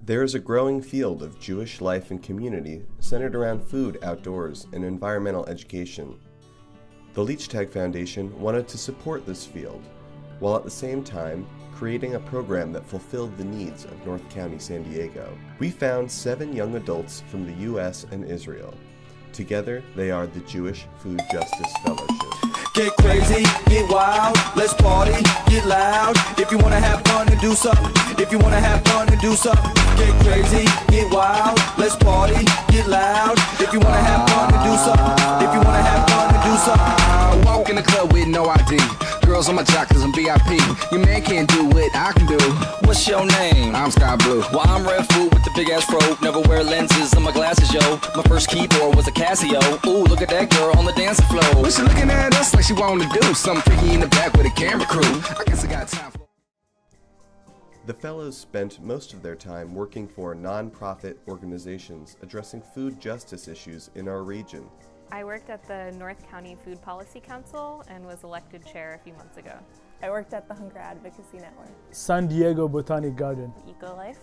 There is a growing field of Jewish life and community centered around food outdoors and environmental education. The Leachtag Foundation wanted to support this field, while at the same time creating a program that fulfilled the needs of North County, San Diego. We found 7 young adults from the U.S. and Israel. Together, they are the Jewish Food Justice Fellowship. Get crazy, get wild, let's party, get loud. If you wanna have fun and do something, if you wanna have fun and do something. Get crazy, get wild, let's party, get loud. If you wanna have fun and do something, if you wanna have fun and do something. Walk in the club with no ID. Girls on my jock cause I'm VIP. Your man can't do what I can do. What's your name? I'm Sky Blue. Well, I'm Red Food with the big ass fro. Never wear lenses on my glasses, yo. My first keyboard was a Casio. Ooh, look at that girl on the dancing floor. Well, she looking at us like she wanted to do something freaky in the back with a camera crew. I guess I got time for. The fellows spent most of their time working for non-profit organizations addressing food justice issues in our region. I worked at the North County Food Policy Council and was elected chair a few months ago. I worked at the Hunger Advocacy Network. San Diego Botanic Garden. EcoLife,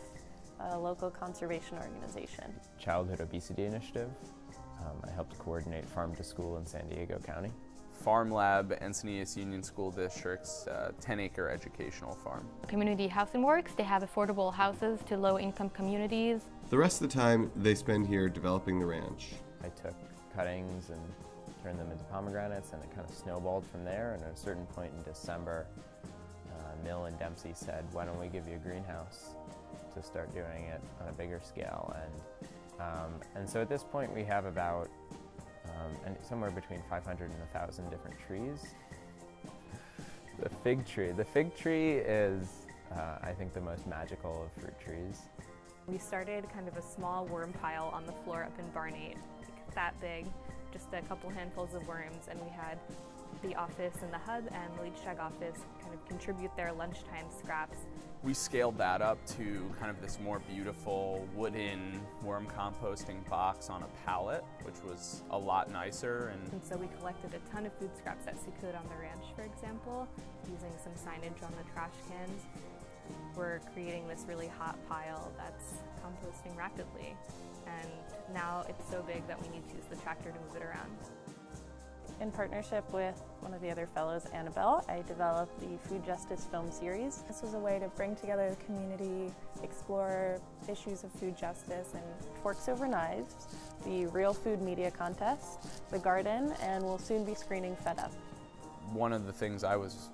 a local conservation organization. Childhood Obesity Initiative. I helped coordinate Farm to School in San Diego County. Farm Lab, Encinitas Union School District's 10-acre educational farm. Community Housing Works, they have affordable houses to low-income communities. The rest of the time they spend here developing the ranch. I took cuttings and turned them into pomegranates, and it kind of snowballed from there. And at a certain point in December, Mill and Dempsey said, why don't we give you a greenhouse to start doing it on a bigger scale. And so at this point we have about somewhere between 500 and 1,000 different trees. The fig tree is I think the most magical of fruit trees. We started kind of a small worm pile on the floor up in Barn 8, like that big, just a couple handfuls of worms, and we had the office and the hub and the Leachtag office kind of contribute their lunchtime scraps. We scaled that up to kind of this more beautiful wooden worm composting box on a pallet, which was a lot nicer. And so we collected a ton of food scraps that we could on the ranch, for example, using some signage on the trash cans. We're creating this really hot pile that's composting rapidly, and now it's so big that we need to use the tractor to move it around. In partnership with one of the other fellows, Annabelle, I developed the Food Justice Film Series. This was a way to bring together the community, explore issues of food justice, and Forks Over Knives, the Real Food Media Contest, The Garden, and we'll soon be screening Fed Up. One of the things I was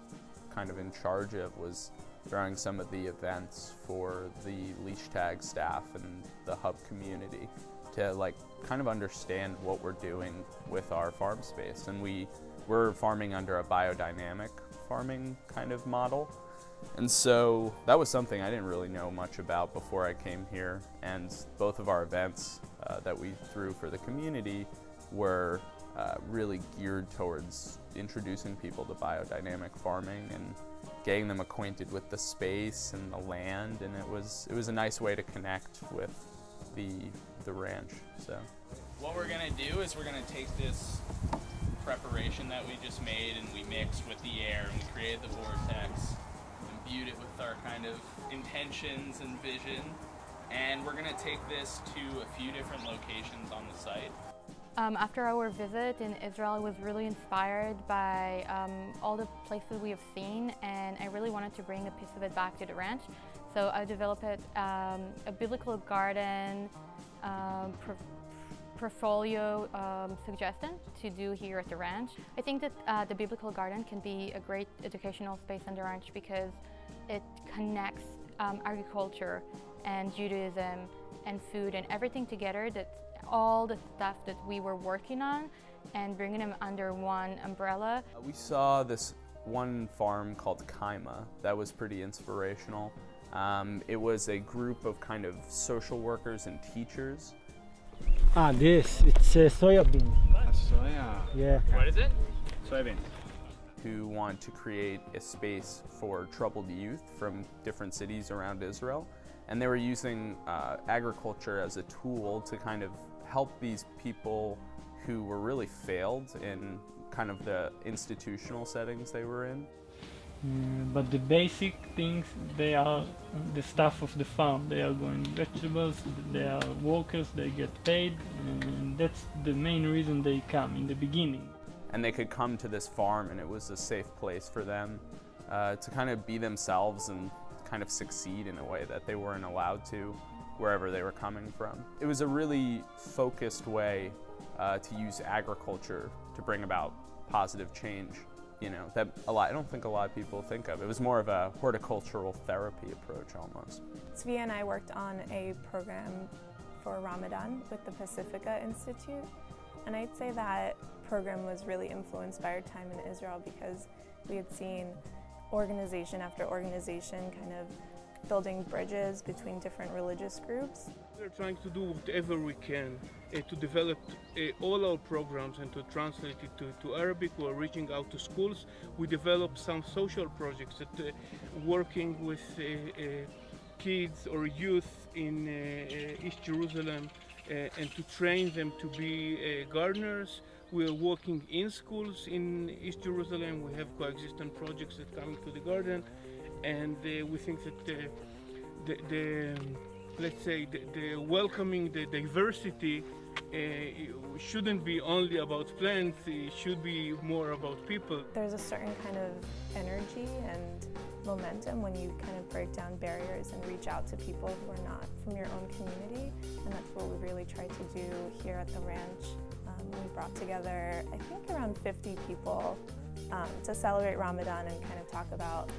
kind of in charge of was throwing some of the events for the Leachtag staff and the hub community to kind of understand what we're doing with our farm space. And we're farming under a biodynamic farming kind of model. And so that was something I didn't really know much about before I came here. And both of our events that we threw for the community were really geared towards introducing people to biodynamic farming and getting them acquainted with the space and the land. And it was a nice way to connect with the ranch. So what we're gonna do is we're gonna take this preparation that we just made and we mixed with the air and we created the vortex, imbued it with our kind of intentions and vision, and we're gonna take this to a few different locations on the site. After our visit in Israel, I was really inspired by all the places we have seen, and I really wanted to bring a piece of it back to the ranch. So I developed a biblical garden portfolio suggestion to do here at the ranch. I think that the biblical garden can be a great educational space on the ranch because it connects agriculture and Judaism and food and everything together, that all the stuff that we were working on and bringing them under one umbrella. We saw this one farm called Kaima that was pretty inspirational. It was a group of kind of social workers and teachers. It's soya bean. Soya. Yeah. What is it? Soybean. Who want to create a space for troubled youth from different cities around Israel. And they were using agriculture as a tool to kind of help these people who were really failed in kind of the institutional settings they were in. But the basic things, they are the staff of the farm. They are growing vegetables, they are workers, they get paid, and that's the main reason they come in the beginning. And they could come to this farm and it was a safe place for them to kind of be themselves and kind of succeed in a way that they weren't allowed to wherever they were coming from. It was a really focused way to use agriculture to bring about positive change, you know, that I don't think a lot of people think of. It was more of a horticultural therapy approach almost. Tzvi and I worked on a program for Ramadan with the Pacifica Institute, and I'd say that program was really influenced by our time in Israel because we had seen organization after organization kind of building bridges between different religious groups. We're trying to do whatever we can to develop all our programs and to translate it to Arabic. We're reaching out to schools. We develop some social projects that working with kids or youth in East Jerusalem and to train them to be gardeners. We're working in schools in East Jerusalem. We have coexistent projects that come to the garden, and we think that let's say the welcoming the diversity shouldn't be only about plants. It should be more about people. There's a certain kind of energy and momentum when you kind of break down barriers and reach out to people who are not from your own community, and that's what we really try to do here at the ranch. We brought together, I think, around 50 people to celebrate Ramadan and kind of talk about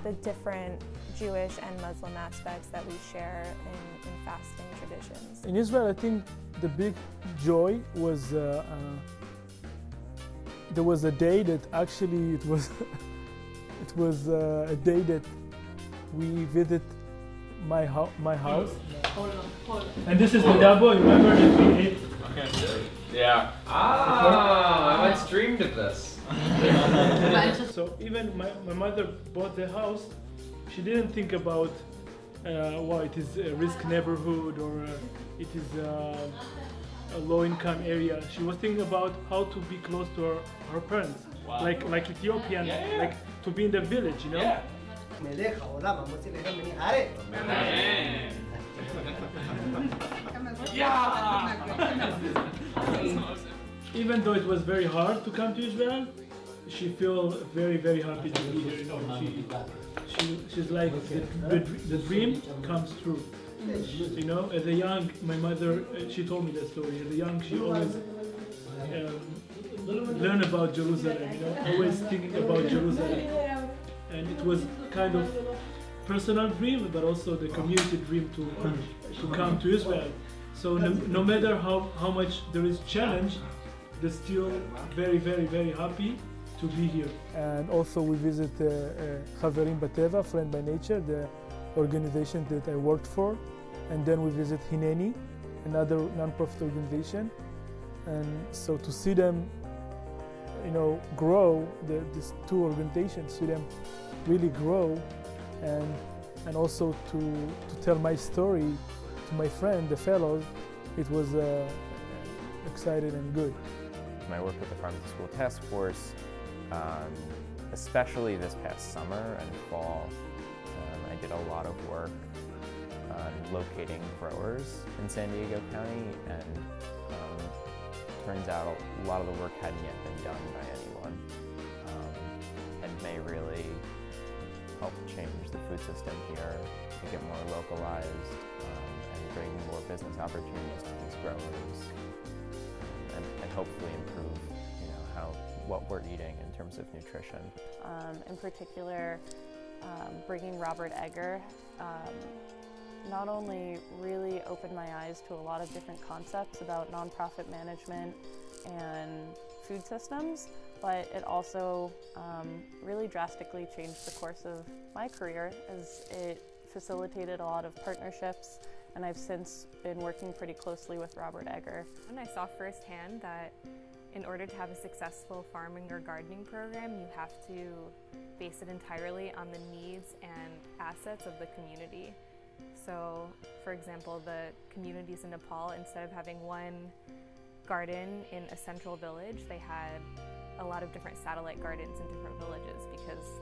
the different Jewish and Muslim aspects that we share in fasting traditions. In Israel, I think the big joy was there was a day that actually it was a day that we visit my house. And this is the dabo. Remember that we ate. Yeah. I once dreamed of this. So even my mother bought the house, she didn't think about it is a risk neighborhood or it is a low-income area. She was thinking about how to be close to her parents, like Ethiopian, like to be in the village, you know. Yeah. Even though it was very hard to come to Israel, she feels very, very happy to be here. You know, she's like the dream comes true. You know, as a young, my mother, she told me that story. As a young, she always learned about Jerusalem. You know, always thinking about Jerusalem, and it was kind of personal dream, but also the community dream to come to Israel. So no matter how much there is challenge, they're still very, very, very happy to be here. And also we visit Chaverim Bateva, Friend by Nature, the organization that I worked for. And then we visit Hineni, another non-profit organization. And so to see them, you know, grow, these two organizations, see them really grow, and also to tell my story to my friend, the fellows, it was exciting and good. My work with the Farm to School Task Force, especially this past summer and fall, I did a lot of work on locating growers in San Diego County, and turns out a lot of the work hadn't yet been done by anyone, and may really help change the food system here, make it more localized, and bring more business opportunities to these growers, and hopefully improve, you know, what we're eating in terms of nutrition. In particular, bringing Robert Egger not only really opened my eyes to a lot of different concepts about nonprofit management and food systems, but it also really drastically changed the course of my career as it facilitated a lot of partnerships, and I've since been working pretty closely with Robert Egger. And I saw firsthand that in order to have a successful farming or gardening program, you have to base it entirely on the needs and assets of the community. So, for example, the communities in Nepal, instead of having one garden in a central village, they had a lot of different satellite gardens in different villages because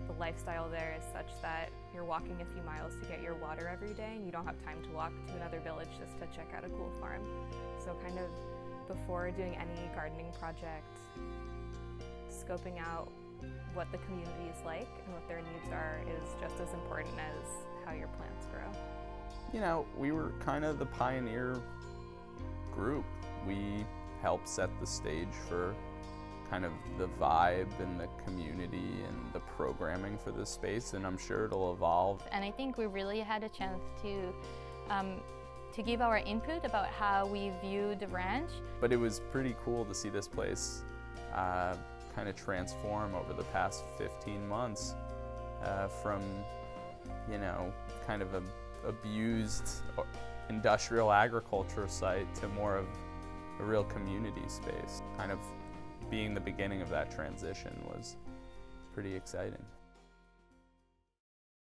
the lifestyle there is such that you're walking a few miles to get your water every day and you don't have time to walk to another village just to check out a cool farm. So kind of before doing any gardening project, scoping out what the community is like and what their needs are is just as important as how your plants grow. You know, we were kind of the pioneer group. We helped set the stage for kind of the vibe and the community and the programming for this space, and I'm sure it'll evolve. And I think we really had a chance to give our input about how we view the ranch. But it was pretty cool to see this place kind of transform over the past 15 months from, you know, kind of a abused industrial agriculture site to more of a real community space. Kind of being the beginning of that transition was pretty exciting.